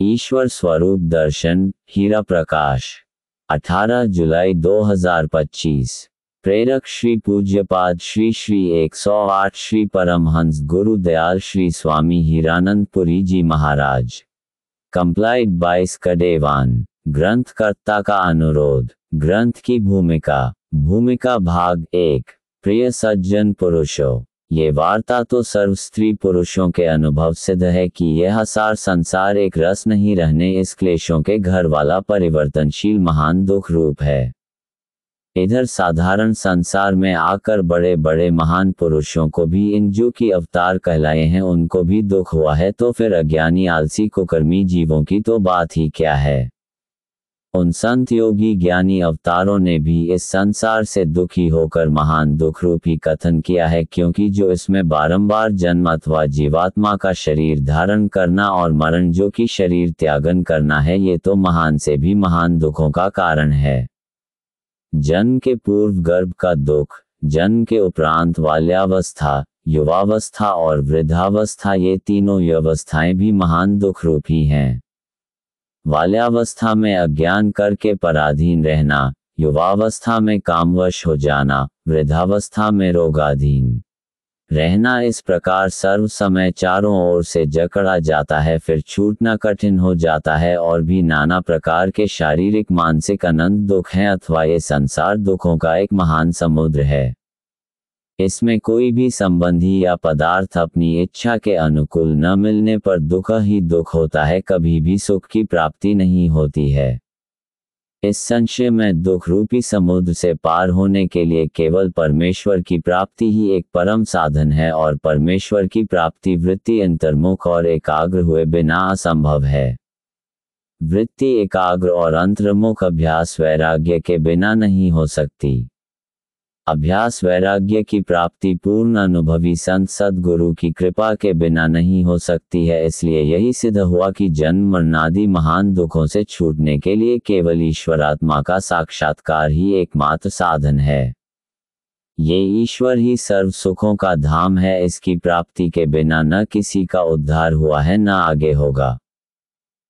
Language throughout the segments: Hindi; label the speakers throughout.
Speaker 1: ईश्वर स्वरूप दर्शन, हीरा प्रकाश, 18 जुलाई 2025। प्रेरक श्री पूज्यपाद श्री श्री 108 श्री परमहंस गुरु दयाल श्री स्वामी हीरानंद पुरी जी महाराज। कंप्लाइड बाय स्कडेवान। ग्रंथकर्ता का अनुरोध। ग्रंथ की भूमिका भाग 1। प्रिय सज्जन पुरुषों, ये वार्ता तो सर्व स्त्री पुरुषों के अनुभव सिद्ध है कि यह सार संसार एक रस नहीं रहने इस क्लेशों के घर वाला परिवर्तनशील महान दुख रूप है। इधर साधारण संसार में आकर बड़े बड़े महान पुरुषों को भी इन जो की अवतार कहलाए हैं उनको भी दुख हुआ है, तो फिर अज्ञानी आलसी कुकर्मी जीवों की तो बात ही क्या है। उन संत योगी ज्ञानी अवतारों ने भी इस संसार से दुखी होकर महान दुख रूपी कथन किया है, क्योंकि जो इसमें बारंबार जन्म अथवा जीवात्मा का शरीर धारण करना और मरण जो कि शरीर त्यागन करना है, ये तो महान से भी महान दुखों का कारण है। जन्म के पूर्व गर्भ का दुख, जन्म के उपरांत बाल्यावस्था, युवावस्था और वृद्धावस्था, ये तीनों अवस्थाएं भी महान दुख रूपी हैं। बाल्यावस्था में अज्ञान करके पराधीन रहना, युवावस्था में कामवश हो जाना, वृद्धावस्था में रोगाधीन रहना, इस प्रकार सर्व समय चारों ओर से जकड़ा जाता है, फिर छूटना कठिन हो जाता है और भी नाना प्रकार के शारीरिक मानसिक अनंत दुख हैं, अथवा ये संसार दुखों का एक महान समुद्र है। इसमें कोई भी संबंधी या पदार्थ अपनी इच्छा के अनुकूल न मिलने पर दुख ही दुख होता है, कभी भी सुख की प्राप्ति नहीं होती है। इस संशय में दुख रूपी समुद्र से पार होने के लिए केवल परमेश्वर की प्राप्ति ही एक परम साधन है, और परमेश्वर की प्राप्ति वृत्ति अंतर्मुख और एकाग्र हुए बिना असंभव है। वृत्ति एकाग्र और अंतर्मुख अभ्यास वैराग्य के बिना नहीं हो सकती। अभ्यास वैराग्य की प्राप्ति पूर्ण अनुभवी संत सद्गुरु की कृपा के बिना नहीं हो सकती है। इसलिए यही सिद्ध हुआ कि जन्म मरणादि महान दुखों से छूटने के लिए केवल ईश्वरात्मा का साक्षात्कार ही एकमात्र साधन है। ये ईश्वर ही सर्व सुखों का धाम है, इसकी प्राप्ति के बिना न किसी का उद्धार हुआ है न आगे होगा।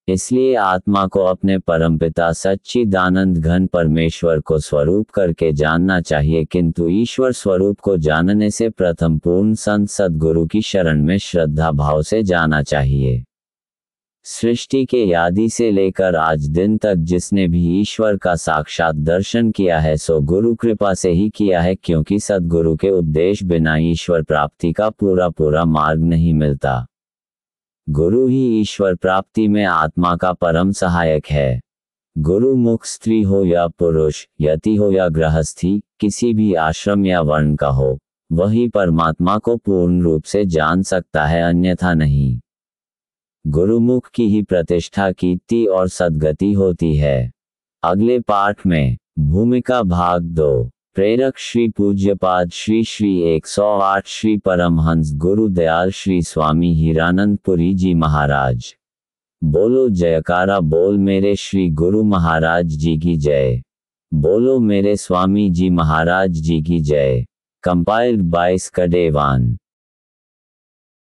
Speaker 1: इसलिए आत्मा को अपने परमपिता सच्चिदानंद घन परमेश्वर को स्वरूप करके जानना चाहिए, किंतु ईश्वर स्वरूप को जानने से प्रथम पूर्ण संत सद्गुरु की शरण में श्रद्धा भाव से जाना चाहिए। सृष्टि के आदि से लेकर आज दिन तक जिसने भी ईश्वर का साक्षात दर्शन किया है सो गुरु कृपा से ही किया है, क्योंकि सद्गुरु के उपदेश बिना ईश्वर प्राप्ति का पूरा मार्ग नहीं मिलता। गुरु ही ईश्वर प्राप्ति में आत्मा का परम सहायक है। गुरु मुख स्त्री हो या पुरुष, यति हो या गृहस्थी, किसी भी आश्रम या वर्ण का हो, वही परमात्मा को पूर्ण रूप से जान सकता है, अन्यथा नहीं। गुरुमुख की ही प्रतिष्ठा कीर्ति और सद्गति होती है। अगले पाठ में भूमिका भाग 2। प्रेरक श्री पूज्यपाद श्री श्री 108 श्री परमहंस गुरु दयाल श्री स्वामी हीरानंद पुरी जी महाराज। बोलो जयकारा बोल मेरे श्री गुरु महाराज जी की जय। बोलो मेरे स्वामी जी महाराज जी की जय। Compiled by स्कडेवान।